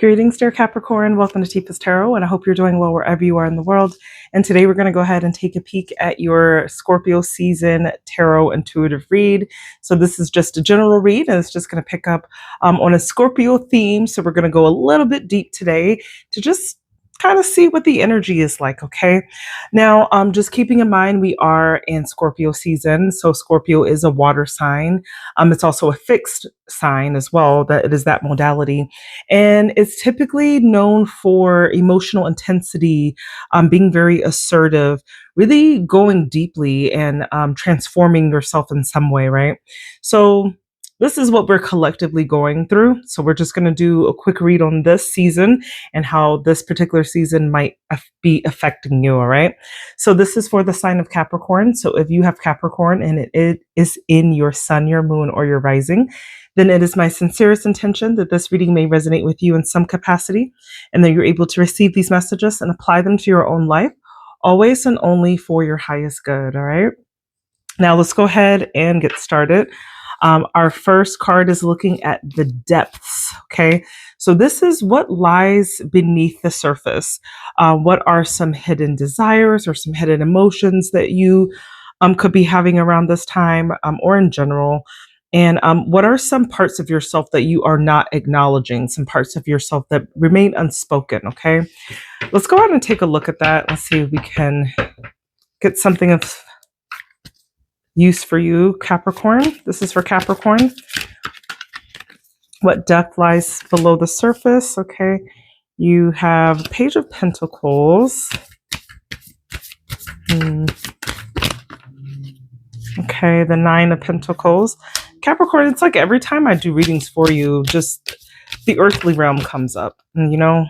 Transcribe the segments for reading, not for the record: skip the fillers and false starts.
Greetings, dear Capricorn. Welcome to Tifa's Tarot, and I hope you're doing well wherever you are in the world. And today we're going to go ahead and take a peek at your Scorpio season tarot intuitive read. So this is just a general read, and it's just going to pick up on a Scorpio theme. So we're going to go a little bit deep today to just kind of see what the energy is like, okay? Now, just keeping in mind, we are in Scorpio season. So Scorpio is a water sign. It's also a fixed sign as well, that it is that modality. And it's typically known for emotional intensity, being very assertive, really going deeply and transforming yourself in some way, right? So this is what we're collectively going through. So we're just going to do a quick read on this season and how this particular season might be affecting you, all right? So this is for the sign of Capricorn. So if you have Capricorn and it is in your sun, your moon, or your rising, then it is my sincerest intention that this reading may resonate with you in some capacity and that you're able to receive these messages and apply them to your own life, always and only for your highest good, all right? Now let's go ahead and get started. Our first card is looking at the depths, okay? So this is what lies beneath the surface. What are some hidden desires or some hidden emotions that you could be having around this time or in general? And what are some parts of yourself that you are not acknowledging, some parts of yourself that remain unspoken, okay? Let's go ahead and take a look at that. Let's see if we can get something of use for you, Capricorn. This is for Capricorn. What depth lies below the surface? Okay. You have Page of Pentacles. Okay, the Nine of Pentacles. Capricorn, it's like every time I do readings for you, just the earthly realm comes up. And, you know,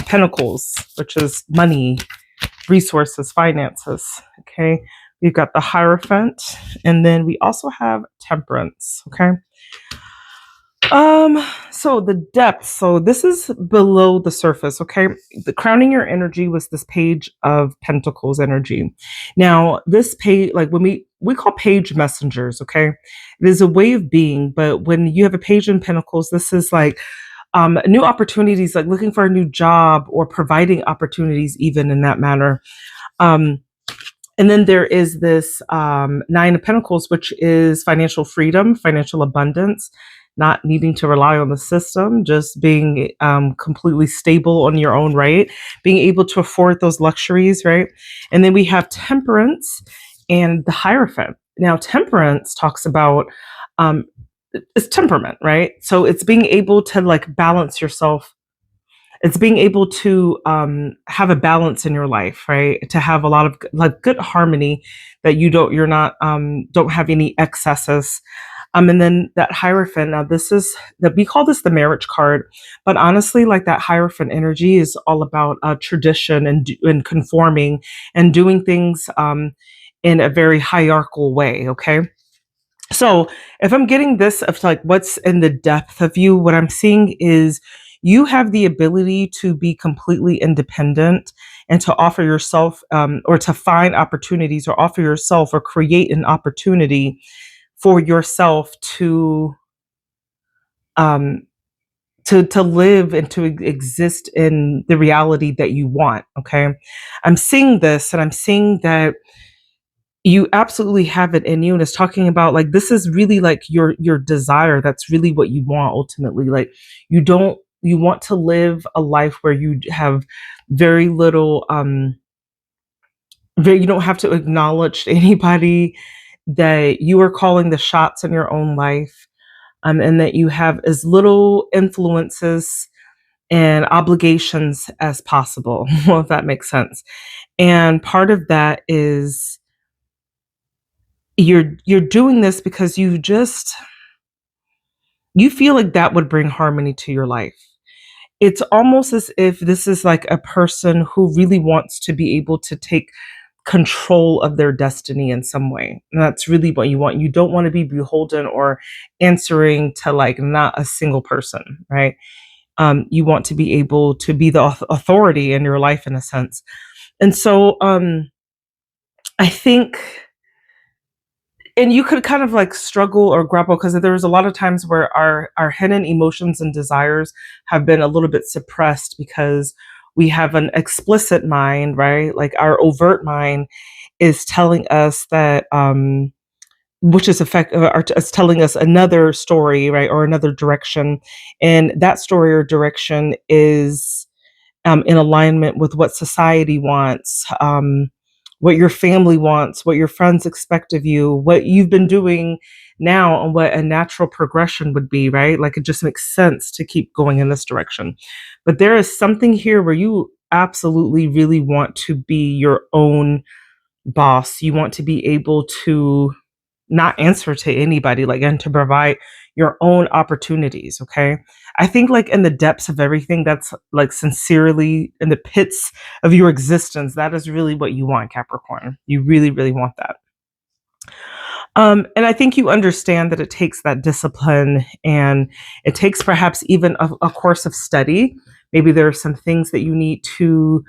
Pentacles, which is money, resources, finances. Okay. We've got the Hierophant, and then we also have Temperance, okay? So the depth, so this is below the surface, okay? The crowning your energy was this Page of Pentacles energy. Now, this page, like when we call page messengers, okay? It is a way of being, but when you have a Page in Pentacles, this is like new opportunities, like looking for a new job or providing opportunities even in that manner. And then there is this Nine of Pentacles, which is financial freedom, financial abundance, not needing to rely on the system, just being completely stable on your own right, being able to afford those luxuries, right? And then we have Temperance and the Hierophant. Now, Temperance talks about it's temperament, right? So it's being able to like balance yourself. It's being able to have a balance in your life, right? To have a lot of like good harmony, that don't have any excesses. And then that Hierophant, now this is that we call this the marriage card, but honestly, like that Hierophant energy is all about tradition and conforming and doing things in a very hierarchical way. Okay. So if I'm getting this of like what's in the depth of you, what I'm seeing is you have the ability to be completely independent and to offer yourself or to find opportunities or offer yourself or create an opportunity for yourself to live and to exist in the reality that you want. Okay. I'm seeing this and I'm seeing that you absolutely have it in you, and it's talking about like this is really like your desire. That's really what you want ultimately. Like you want to live a life where you have very little you don't have to acknowledge to anybody, that you are calling the shots in your own life, and that you have as little influences and obligations as possible. Well, if that makes sense. And part of that is you're doing this because you feel like that would bring harmony to your life. It's almost as if this is like a person who really wants to be able to take control of their destiny in some way. And that's really what you want. You don't want to be beholden or answering to like not a single person, right? You want to be able to be the authority in your life in a sense. And so I think and you could kind of like struggle or grapple because there's a lot of times where our hidden emotions and desires have been a little bit suppressed because we have an explicit mind, right? Like our overt mind is telling us that which is is telling us another story, right, or another direction, and that story or direction is in alignment with what society wants, what your family wants, what your friends expect of you, what you've been doing now, and what a natural progression would be, right? Like it just makes sense to keep going in this direction. But there is something here where you absolutely really want to be your own boss. You want to be able to not answer to anybody, like, and to provide your own opportunities. Okay. I think, like, in the depths of everything, that's like sincerely in the pits of your existence, that is really what you want, Capricorn. You really, really want that. And I think you understand that it takes that discipline and it takes perhaps even a course of study. Maybe there are some things that you need to,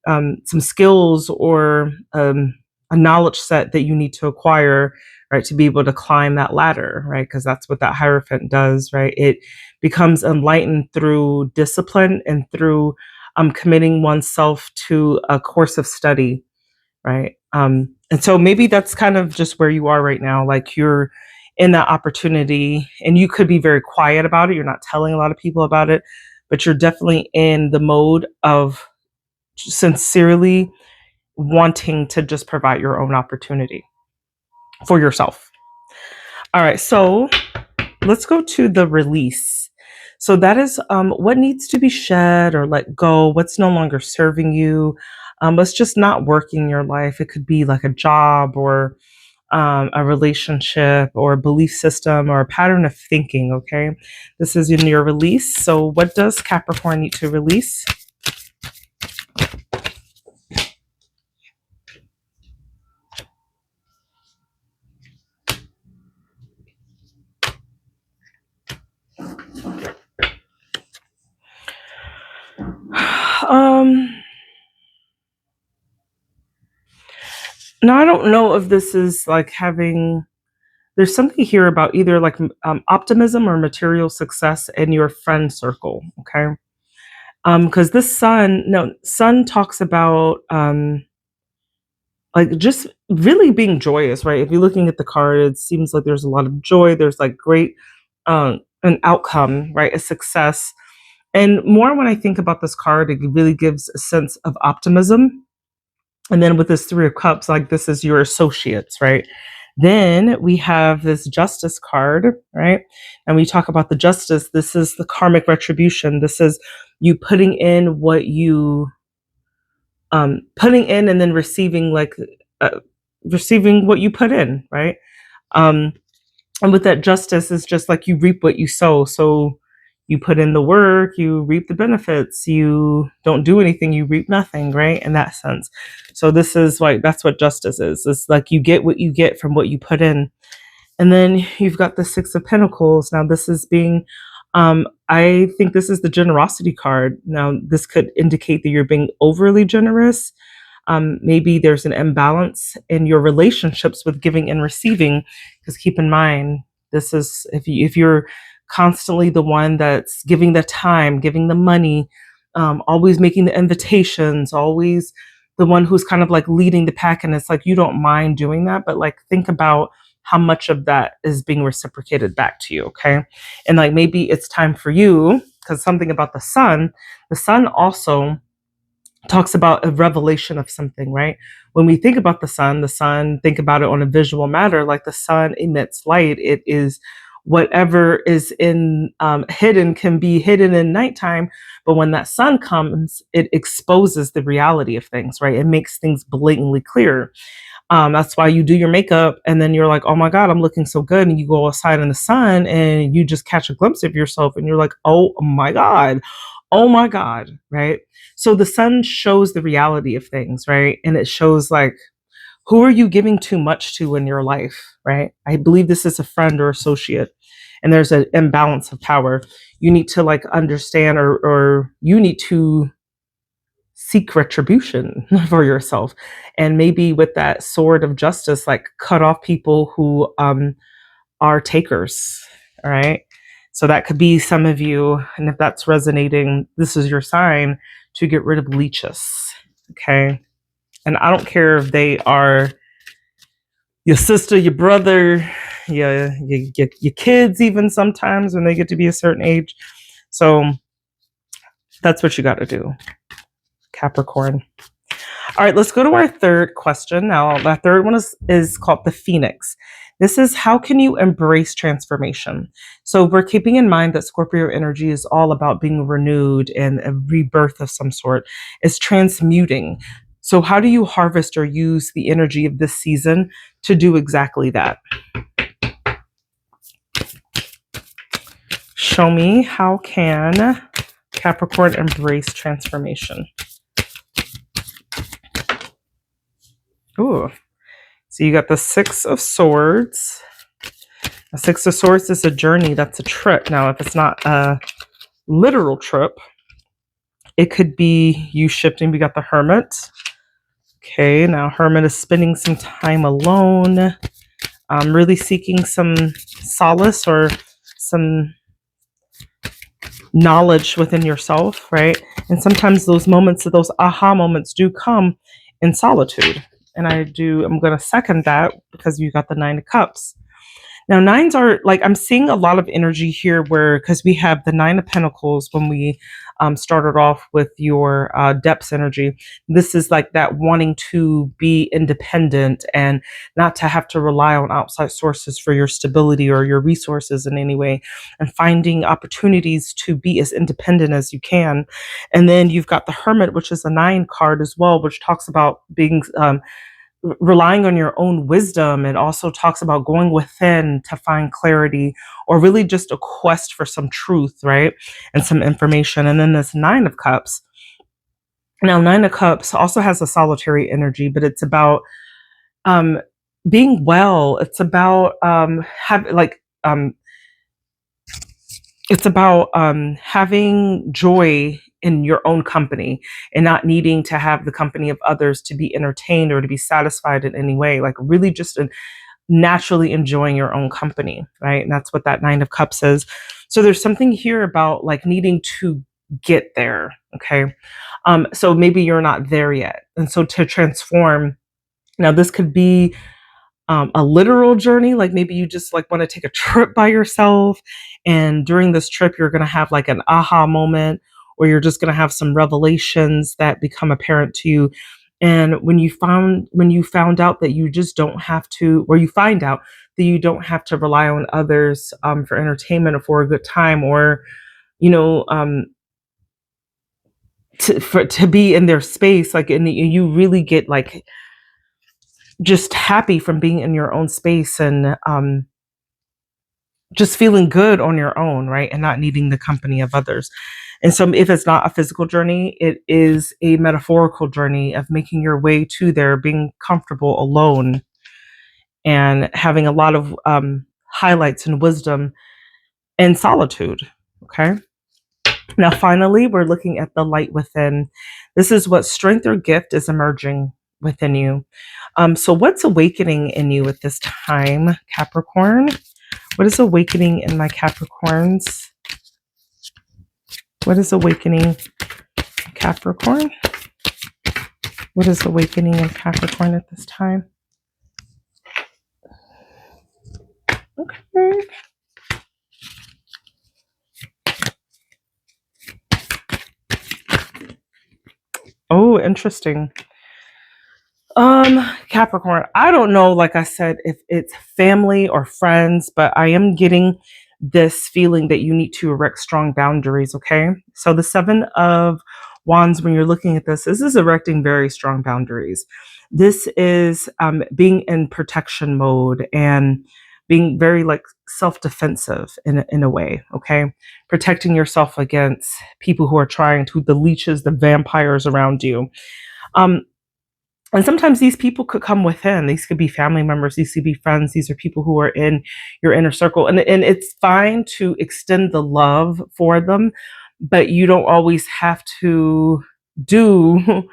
some skills or a knowledge set that you need to acquire, right, to be able to climb that ladder, right? Because that's what that Hierophant does, right? It becomes enlightened through discipline and through committing oneself to a course of study, right? And so maybe that's kind of just where you are right now. Like you're in that opportunity and you could be very quiet about it. You're not telling a lot of people about it, but you're definitely in the mode of sincerely wanting to just provide your own opportunity for yourself. All right, so let's go to the release. So that is what needs to be shed or let go, what's no longer serving you, what's just not working in your life. It could be like a job or a relationship or a belief system or a pattern of thinking. Okay, this is in your release. So what does Capricorn need to release? Now I don't know if this is like having, there's something here about either like optimism or material success in your friend circle. Okay. Because this sun talks about like just really being joyous, right? If you're looking at the card, it seems like there's a lot of joy. There's like great an outcome, right? A success. And more when I think about this card, it really gives a sense of optimism. And then with this Three of Cups, like this is your associates, right? Then we have this Justice card, right? And we talk about the Justice. This is the karmic retribution. This is you putting in what you putting in and then receiving, like receiving what you put in, right? Um, and with that Justice is just like you reap what you sow. So you put in the work, you reap the benefits. You don't do anything, you reap nothing, right? In that sense. So this is like, that's what Justice is. It's like you get what you get from what you put in. And then you've got the Six of Pentacles. Now this is being, I think this is the generosity card. Now this could indicate that you're being overly generous. Maybe there's an imbalance in your relationships with giving and receiving. Because keep in mind, this is if you're constantly the one that's giving the time, giving the money, always making the invitations, always the one who's kind of like leading the pack, and it's like you don't mind doing that, but like think about how much of that is being reciprocated back to you. Okay. And like maybe it's time for you, because something about the sun also talks about a revelation of something, right? When we think about the sun, think about it on a visual matter, like the sun emits light. It is whatever is in hidden can be hidden in nighttime, but when that sun comes, it exposes the reality of things, right? It makes things blatantly clear. That's why you do your makeup and then you're like, oh my God, I'm looking so good. And you go outside in the sun and you just catch a glimpse of yourself and you're like, oh my God, oh my God, right? So the sun shows the reality of things, right? And it shows like, who are you giving too much to in your life, right? I believe this is a friend or associate, and there's an imbalance of power. You need to like understand, or you need to seek retribution for yourself. And maybe with that sword of justice, like cut off people who are takers. All right. So that could be some of you. And if that's resonating, this is your sign to get rid of leeches. Okay. And I don't care if they are your sister, your brother, your kids, even sometimes when they get to be a certain age. So that's what you got to do, Capricorn. All right, let's go to our third question. Now, the third one is called the Phoenix. This is how can you embrace transformation? So we're keeping in mind that Scorpio energy is all about being renewed and a rebirth of some sort. It's transmuting. So how do you harvest or use the energy of this season to do exactly that? Show me, how can Capricorn embrace transformation? Ooh. So you got the Six of Swords. The Six of Swords is a journey. That's a trip. Now, if it's not a literal trip, it could be you shifting. We got the Hermit. Okay, now Hermit is spending some time alone, really seeking some solace or some knowledge within yourself, right? And sometimes those moments, those aha moments do come in solitude. And I'm going to second that because you got the Nine of Cups. Now, nines are like, I'm seeing a lot of energy here because we have the Nine of Pentacles when we started off with your depths energy. This is like that wanting to be independent and not to have to rely on outside sources for your stability or your resources in any way, and finding opportunities to be as independent as you can. And then you've got the Hermit, which is a 9 card as well, which talks about being relying on your own wisdom. It also talks about going within to find clarity, or really just a quest for some truth, right? And some information. And then this Nine of Cups. Now, Nine of Cups also has a solitary energy, but it's about being well. It's about it's about having joy in your own company and not needing to have the company of others to be entertained or to be satisfied in any way, like really just naturally enjoying your own company, right? And that's what that Nine of Cups is. So there's something here about like needing to get there, okay? So maybe you're not there yet. And so to transform, now this could be a literal journey, like maybe you just like want to take a trip by yourself, and during this trip you're going to have like an aha moment, or you're just going to have some revelations that become apparent to you. And when you found out that you just don't have to, or you find out that you don't have to rely on others for entertainment or for a good time, or to be in their space, like, and you really get like just happy from being in your own space and just feeling good on your own, right? And not needing the company of others. And so if it's not a physical journey, it is a metaphorical journey of making your way to there, being comfortable alone and having a lot of highlights and wisdom and solitude. Okay. Now, finally, we're looking at the light within. This is what strength or gift is emerging within you. So what's awakening in you at this time, Capricorn? What is awakening in my Capricorns? What is awakening, Capricorn? What is awakening in Capricorn at this time? Okay. Oh, interesting. Capricorn, I don't know, like I said, if it's family or friends, but I am getting this feeling that you need to erect strong boundaries, okay? So the Seven of Wands, when you're looking at this is erecting very strong boundaries. This is being in protection mode and being very like self-defensive in a way, okay? Protecting yourself against people who are trying to, the leeches, the vampires around you. And sometimes these people could come within. These could be family members. These could be friends. These are people who are in your inner circle. And it's fine to extend the love for them, but you don't always have to do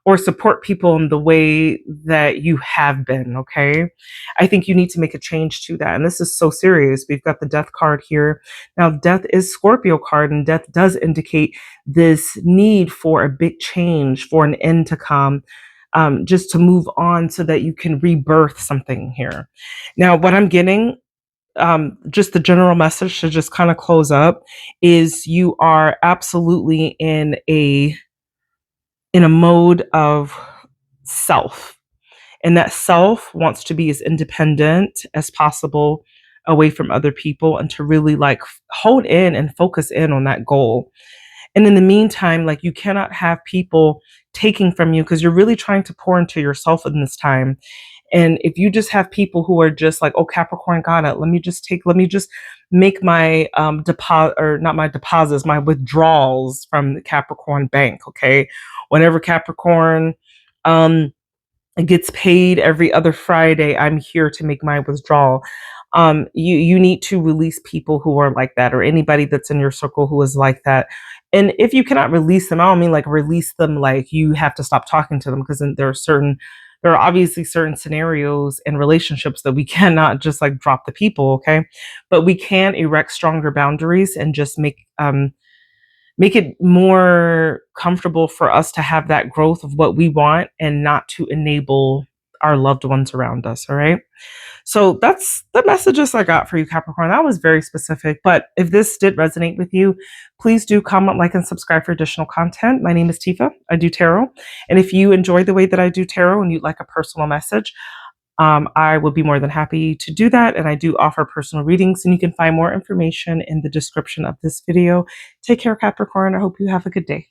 or support people in the way that you have been, okay? I think you need to make a change to that. And this is so serious. We've got the death card here. Now, death is Scorpio card, and death does indicate this need for a big change, for an end to come, just to move on so that you can rebirth something here. Now, what I'm getting, just the general message to just kind of close up, is you are absolutely in a mode of self, and that self wants to be as independent as possible away from other people, and to really like hold in and focus in on that goal. And in the meantime, like, you cannot have people taking from you, because you're really trying to pour into yourself in this time. And if you just have people who are just like, oh, Capricorn got it, let me just make my deposit, or not my deposits, my withdrawals from the Capricorn bank. Okay. Whenever Capricorn gets paid every other Friday, I'm here to make my withdrawal. You need to release people who are like that, or anybody that's in your circle who is like that. And if you cannot release them, I don't mean like release them like you have to stop talking to them, because there are obviously certain scenarios and relationships that we cannot just like drop the people, okay? But we can erect stronger boundaries and just make it more comfortable for us to have that growth of what we want, and not to enable our loved ones around us. All right. So that's the messages I got for you, Capricorn. That was very specific. But if this did resonate with you, please do comment, like, and subscribe for additional content. My name is Tifa. I do tarot. And if you enjoy the way that I do tarot and you'd like a personal message, I would be more than happy to do that. And I do offer personal readings, and you can find more information in the description of this video. Take care, Capricorn. I hope you have a good day.